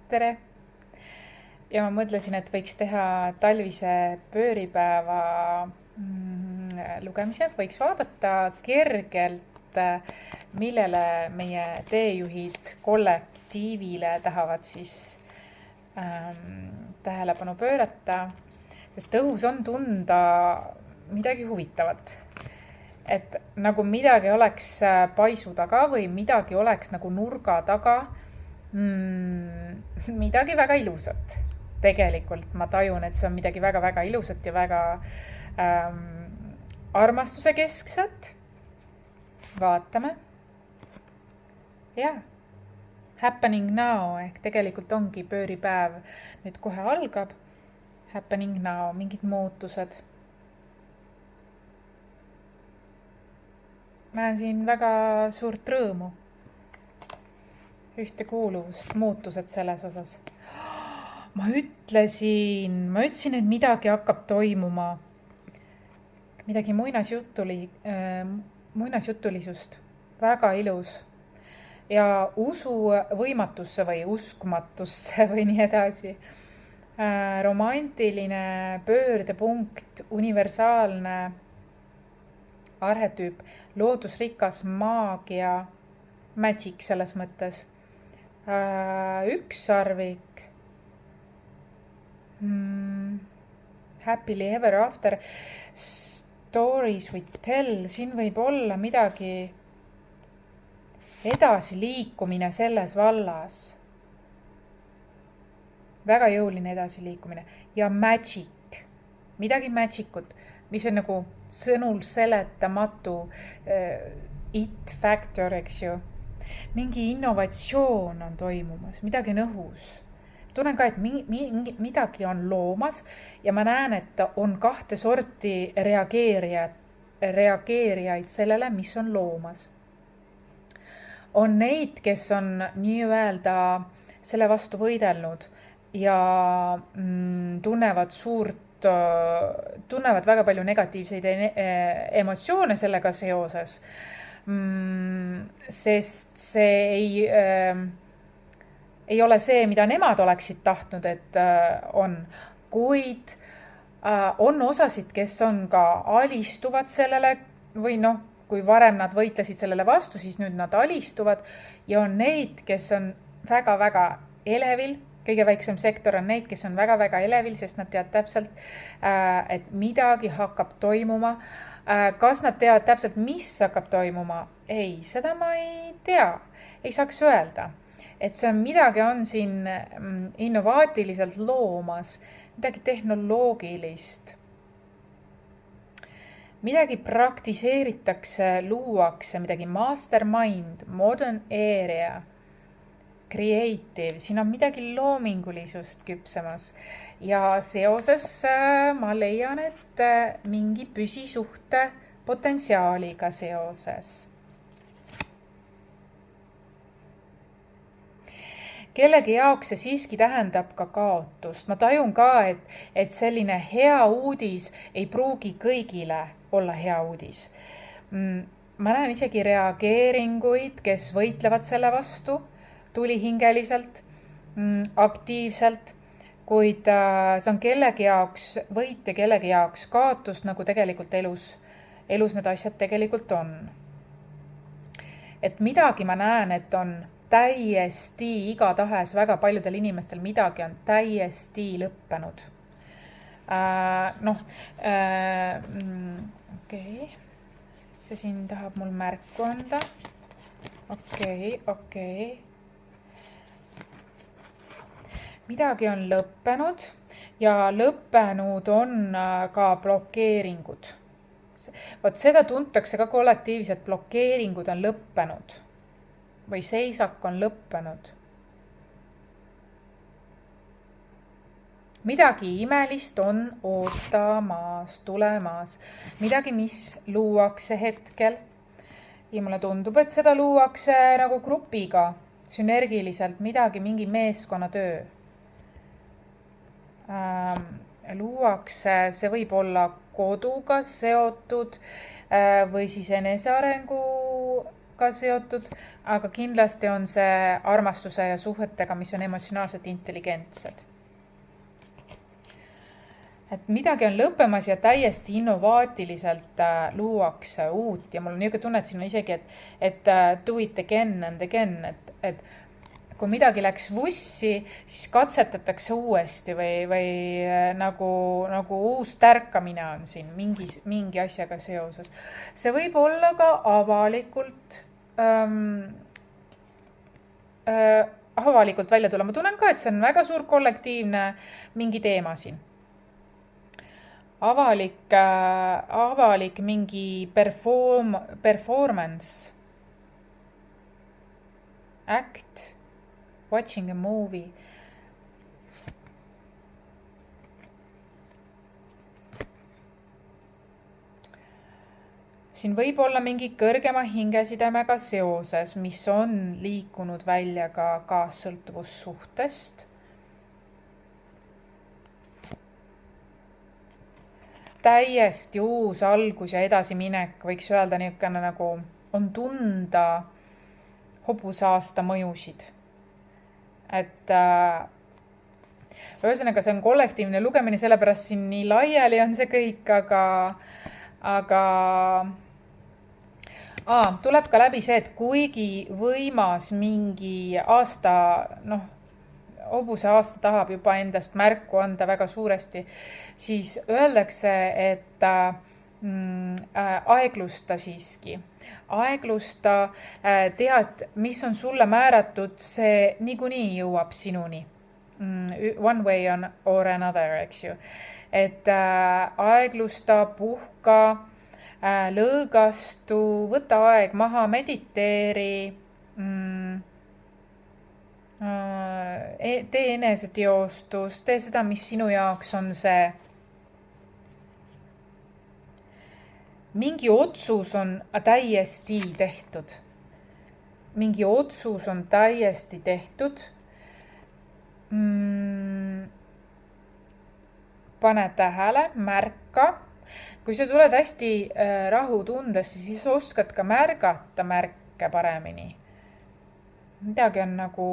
tere! Ja ma mõtlesin, et võiks teha talvise pööripäeva lugemise, võiks vaadata kergelt, millele meie teejuhid kollektiivile tahavad siis tähelepanu pöörata, sest õhus on tunda midagi huvitavat. Et nagu midagi oleks paisu taga või midagi oleks nagu nurga taga, midagi väga ilusat. Tegelikult ma tajun, et see on midagi väga-väga ilusat ja väga armastuse keskset. Vaatame. Jah. Happening now ehk tegelikult ongi pööripäev. Nüüd kohe algab. Happening now, mingid muutused. Näen siin väga suurt rõõmu. Ühtekuuluvust, muutused selles osas. Ma ütlesin, et midagi hakkab toimuma. Midagi muinasjutulisust. Väga ilus. Ja usu võimatusse või uskumatusse või nii edasi. Romantiline pöördepunkt, universaalne arhetüüp, loodusrikas maagia, magic selles mõttes. Ükssarvik, happily ever after, stories we tell, siin võib olla midagi edasiliikumine selles vallas. Väga jõuline edasiliikumine. Ja magic, midagi magicut, mis on nagu sõnul seletamatu it factor, eks ju. Mingi innovatsioon on toimumas, midagi on õhus. Tunnen ka, et midagi on loomas ja ma näen, et on kahte sorti reageerijaid sellele, mis on loomas. On neid, kes on nii-öelda selle vastu võidelnud ja tunnevad väga palju negatiivseid emotsioone sellega seoses, sest see ei ole see, mida nemad oleksid tahtnud, et on. Kuid on osasid, kes on ka alistuvad sellele või kui varem nad võitlesid sellele vastu, siis nüüd nad alistuvad ja on neid, kes on väga-väga elevil. Kõige väiksem sektor on neid, kes on väga-väga elevil, sest nad teavad täpselt, et midagi hakkab toimuma. Kas nad teavad täpselt, mis hakkab toimuma? Ei, seda ma ei tea. Ei saaks öelda. Et see midagi on siin innovaatiliselt loomas, midagi tehnoloogilist. Midagi praktiseeritakse, luuakse, midagi mastermind, modern area, creative, siin on midagi loomingulisust küpsemas. Ja seoses ma leian, et mingi püsisuhte potentsiaaliga seoses. Kellegi jaoks see siiski tähendab ka kaotust. Ma tajun ka, et selline hea uudis ei pruugi kõigile olla hea uudis. Ma näen isegi reageeringuid, kes võitlevad selle vastu tulihingeliselt, aktiivselt, kuid see on kellegi jaoks võit ja kellegi jaoks kaotust, nagu tegelikult elus need asjad tegelikult on. Et midagi ma näen, et on täiesti igatahes väga paljudel inimestel midagi on täiesti lõppenud. Okei. See siin tahab mul märku anda. Okei. Midagi on lõppenud ja lõppenud on ka blokeeringud. Vot seda tuntakse ka kollektiivselt, blokeeringud on lõppenud. Või seisak on lõppenud. Midagi imelist on ootamas, tulemas. Midagi, mis luuakse hetkel. Ja mulle tundub, et seda luuakse nagu grupiga, sünergiliselt, midagi, mingi meeskonnatöö. Luuakse, see võib olla koduga seotud või siis enesearengu ka seotud, aga kindlasti on see armastuse ja suhetega, mis on emotsionaalselt intelligentsed. Et midagi on lõppemas ja täiesti innovaatiliselt luuakse uut ja mul on niisugune tunne, et siin on isegi, et do it again and again, et kui midagi läks vussi, siis katsetatakse uuesti või nagu uus tärkamine on siin mingi asjaga seoses. See võib olla ka avalikult välja tulla. Ma tunnen ka, et see on väga suur kollektiivne mingi teema siin. Avalik mingi performance, act, watching a movie. Siin võib olla mingi kõrgema hingesidemega seoses, mis on liikunud välja ka kaassõltuvussuhtest. Täiesti uus algus ja edasiminek, võiks öelda niisugune nagu on tunda hobusaasta mõjusid. Et ühesõnaga see on kollektiivne lugemine, sellepärast siin nii laiali on see kõik, aga tuleb ka läbi see, et kuigi võimas mingi aasta, hobuse aasta tahab juba endast märku anda väga suuresti, siis öeldakse, et aeglusta siiski. Aeglusta, tead, mis on sulle määratud, see niikuinii jõuab sinuni. One way or another, eks ju. Et aeglusta, puhka, lõõgastu, võta aeg maha, mediteeri, tee eneseteostus, tee seda, mis sinu jaoks on see. Mingi otsus on täiesti tehtud. Mingi otsus on täiesti tehtud. Pane tähele, märka. Kui sa tuled hästi rahutundesse, siis oskad ka märgata märke paremini. Midagi on nagu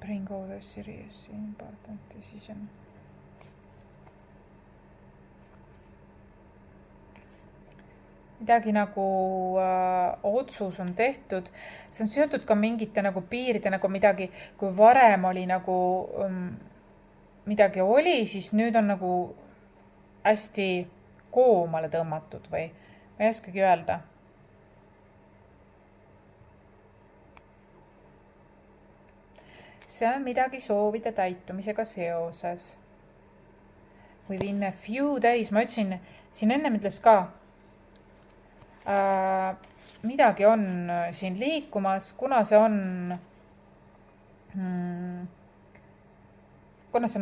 bring over serious important decision. Midagi nagu otsus on tehtud. See on seotud ka mingite nagu piiride, nagu midagi, kui varem oli nagu midagi oli, siis nüüd on nagu hästi koomale tõmmatud või ma ei oskagi öelda. See on midagi soovide täitumisega seoses. Within a few days, ma ütlesin, siin ennem ütles ka, midagi on siin liikumas, kuna see on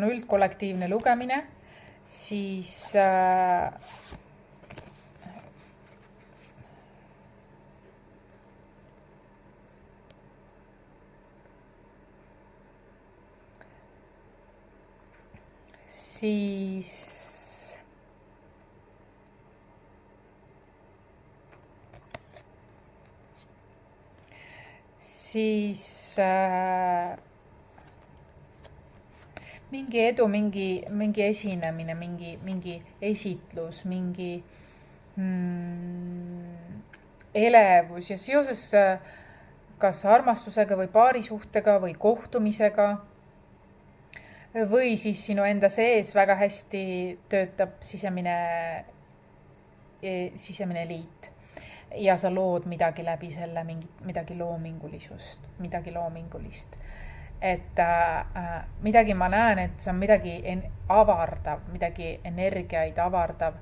üldkollektiivne lugemine, siis mingi edu, mingi esinemine, mingi esitlus, mingi elevus ja seoses kas armastusega või paarisuhtega või kohtumisega või siis sinu enda sees väga hästi töötab sisemine liit ja sa lood midagi läbi selle, midagi loomingulist. Et midagi ma näen, et see on midagi avardav, midagi energiaid avardav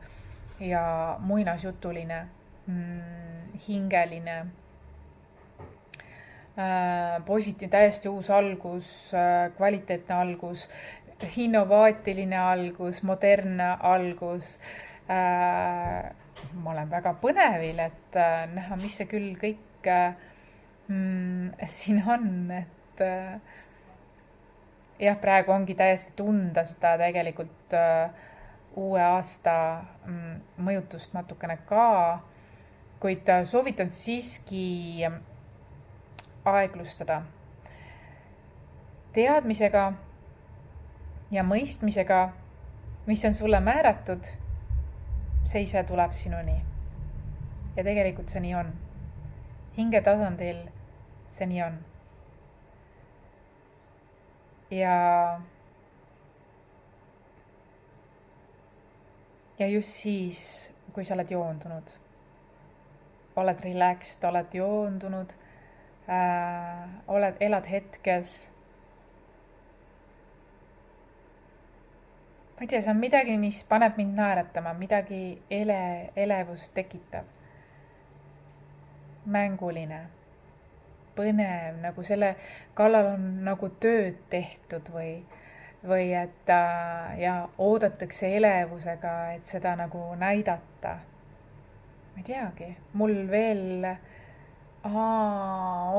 ja muinasjutuline, hingeline, positiivne, täiesti uus algus, kvaliteetne algus, innovaatiline algus, modernne algus. Ma olen väga põnevil, et näha, mis see küll kõik siin on, et jah, praegu ongi täiesti tunda seda tegelikult uue aasta mõjutust natukene ka. kuid soovitan siiski aeglustada. Teadmisega ja mõistmisega, mis on sulle määratud, see ise tuleb sinuni. Ja tegelikult see nii on. Hinge tasandil see nii on. Ja just siis, kui sa oled joondunud, oled relaxed, oled joondunud, elad hetkes. Ma ei tea, see on midagi, mis paneb mind naeratama, midagi elevust tekitab. Mänguline, põnev, nagu selle kallal on nagu tööd tehtud või et ja oodatakse elevusega, et seda nagu näidata. Ma ei teagi, mul veel,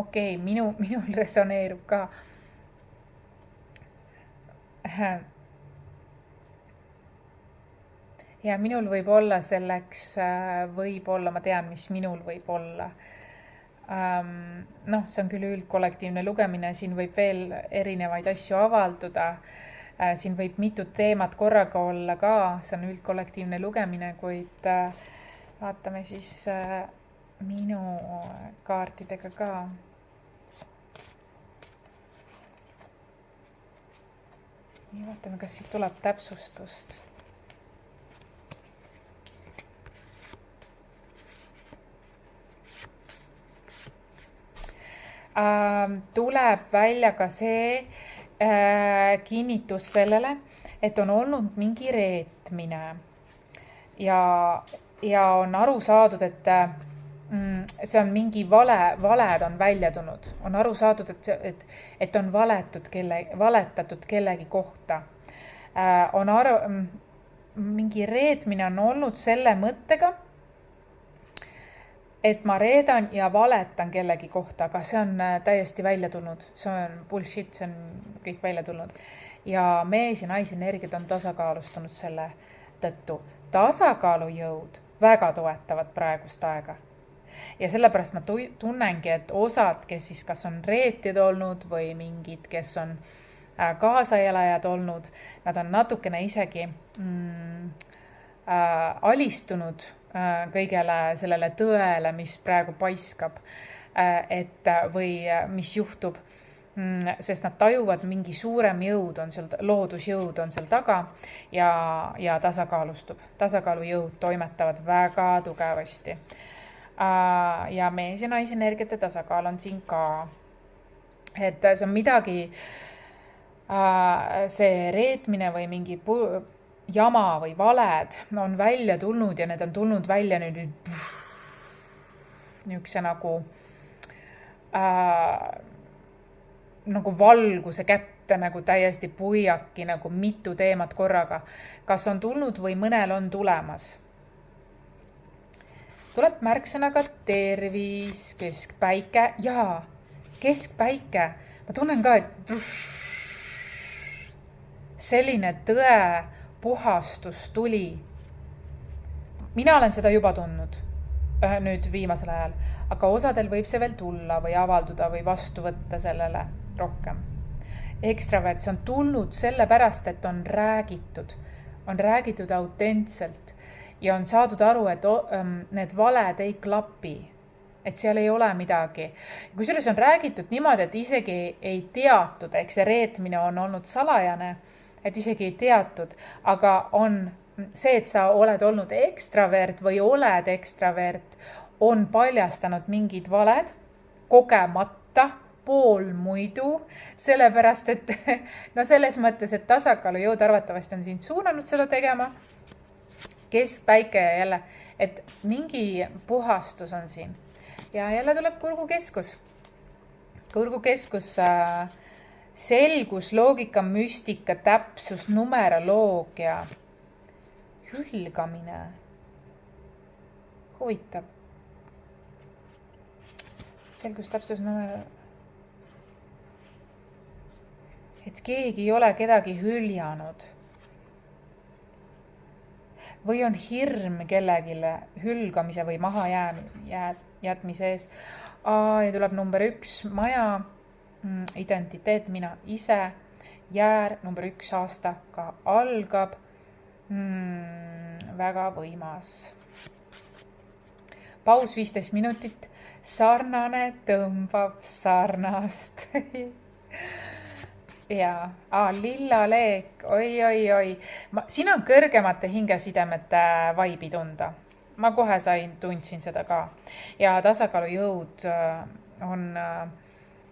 okei, minul resoneerub ka. Ja minul võib olla selleks, ma tean, mis minul võib olla. See on küll üldkollektiivne lugemine, siin võib veel erinevaid asju avalduda. Siin võib mitut teemat korraga olla ka, see on üldkollektiivne lugemine, kuid vaatame siis minu kaartidega ka. Nii, vaatame, kas siit tuleb täpsustust. Tuleb välja ka see kinnitus sellele, et on olnud mingi reetmine ja on aru saadud, et see on mingi valed on välja tulnud. On aru saadud, et on valetatud kellegi kohta. Mingi reetmine on olnud selle mõttega, et ma reedan ja valetan kellegi kohta, aga see on täiesti välja tulnud. See on bullshit, see on kõik välja tulnud. Ja mees ja naisenergiad on tasakaalustunud selle tõttu. Tasakaalujõud väga toetavad praegust aega. Ja sellepärast ma tunnengi, et osad, kes siis kas on reetid olnud või mingid, kes on kaasaelajad olnud, nad on natukene isegi alistunud kõigele sellele tõele, mis praegu paiskab, või mis juhtub, sest nad tajuvad mingi suurem jõud on seal, loodusjõud on seal taga ja tasakaalustub. Tasakaalujõud toimetavad väga tugevasti. Ja mees ja naisenergiate tasakaal on siin ka. Et see on midagi, see reetmine või mingi jama või valed on välja tulnud ja need on tulnud välja nüüd niisuguse nagu valguse kätte, nagu täiesti puiaki, nagu mitu teemat korraga. Kas on tulnud või mõnel on tulemas? Tuleb märksõnaga tervis, keskpäike ja keskpäike. Ma tunnen ka, et selline tõe puhastus tuli. Mina olen seda juba tundnud nüüd viimasel ajal, aga osadel võib see veel tulla või avalduda või vastu võtta sellele rohkem. Ekstravert, see on tulnud sellepärast, et on räägitud autentselt ja on saadud aru, et need valed ei klapi, et seal ei ole midagi. Kusjuures on räägitud niimoodi, et isegi ei teatud, eks see reetmine on olnud salajane, et isegi ei teatud, aga on see, et sa oled olnud ekstravert või oled ekstravert, on paljastanud mingid valed kogemata, poolmuidu, sellepärast, et selles mõttes, et tasakaalujõud arvatavasti on sind suunanud seda tegema. Keskpäike ja jälle, et mingi puhastus on siin. Ja jälle tuleb kurgukeskus. Kurgukeskus selgus, loogika, müstika, täpsus, numeroloogia, hülgamine. Huvitav. Selgus, täpsus, et keegi ei ole kedagi hüljanud. või on hirm kellegile hülgamise või mahajätmise ees. Ja tuleb number 1, maja, identiteet, mina ise, jäär, number 1 aastaga algab. Väga võimas. Paus 15 minutit, sarnane tõmbab sarnast. ja, lillaleek, oi. Siin on kõrgemate hingesidemete vaibi tunda. Ma kohe tundsin seda ka. Ja tasakaalujõud on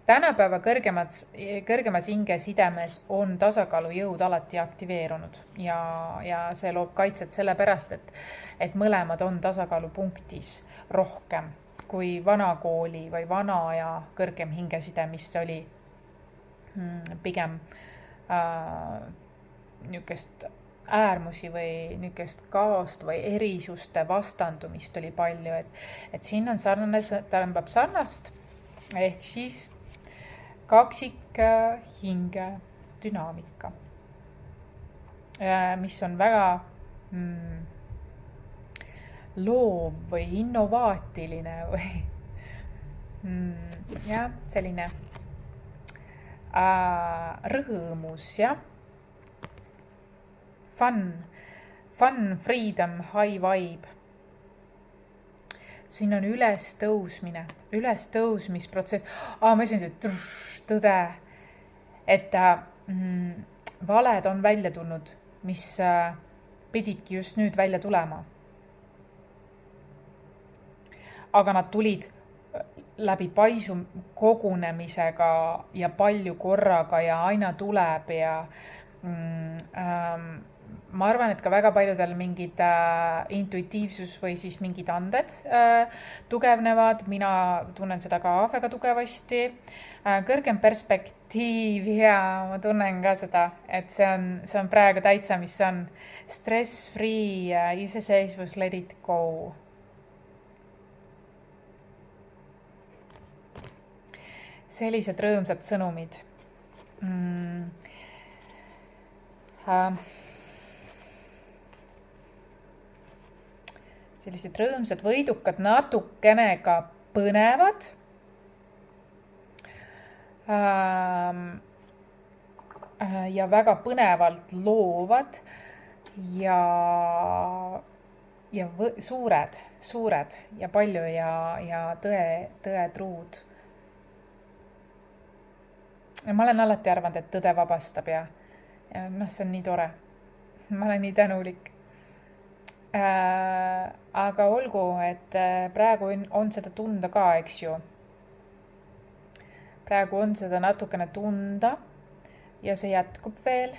tänapäeva kõrgemas hingesidemes on tasakaalujõud alati aktiveerunud ja see loob kaitset sellepärast, et mõlemad on tasakaalupunktis rohkem kui vanakooli või vana ja kõrgem hingeside, mis oli pigem niisugust äärmusi või niisugust kaost või erisuste vastandumist oli palju, et siin on sarnane, tähendab sarnast, ehk siis kaksik hinge dünaamika, mis on väga loov või innovaatiline või jah, selline rõõmus, jah. Fun, freedom, high vibe. Siin on ülestõusmisprotsess. Ma ütlesin, et tõde, et valed on välja tulnud, mis pididki just nüüd välja tulema. Aga nad tulid läbi paisu kogunemisega ja palju korraga ja aina tuleb ja ma arvan, et ka väga paljudel mingid intuitiivsus või siis mingid anded tugevnevad. Mina tunnen seda ka väga tugevasti. Kõrgem perspektiiv ja ma tunnen ka seda, et see on praegu täitsa, mis on stress-free, iseseisvus, let it go. Sellised rõõmsad sõnumid. Sellised rõõmsad, võidukad, natukene ka põnevad. Ja väga põnevalt loovad ja suured ja palju ja tõetruud. Ma olen alati arvanud, et tõde vabastab ja see on nii tore. Ma olen nii tänulik. Aga olgu, et praegu on seda tunda ka, eks ju. Praegu on seda natukene tunda ja see jätkub veel.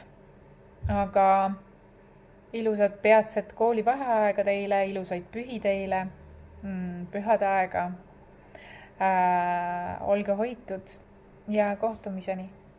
Aga ilusat peatset koolivaheaega teile, ilusaid pühi teile, pühade aega. Olge hoitud ja kohtumiseni!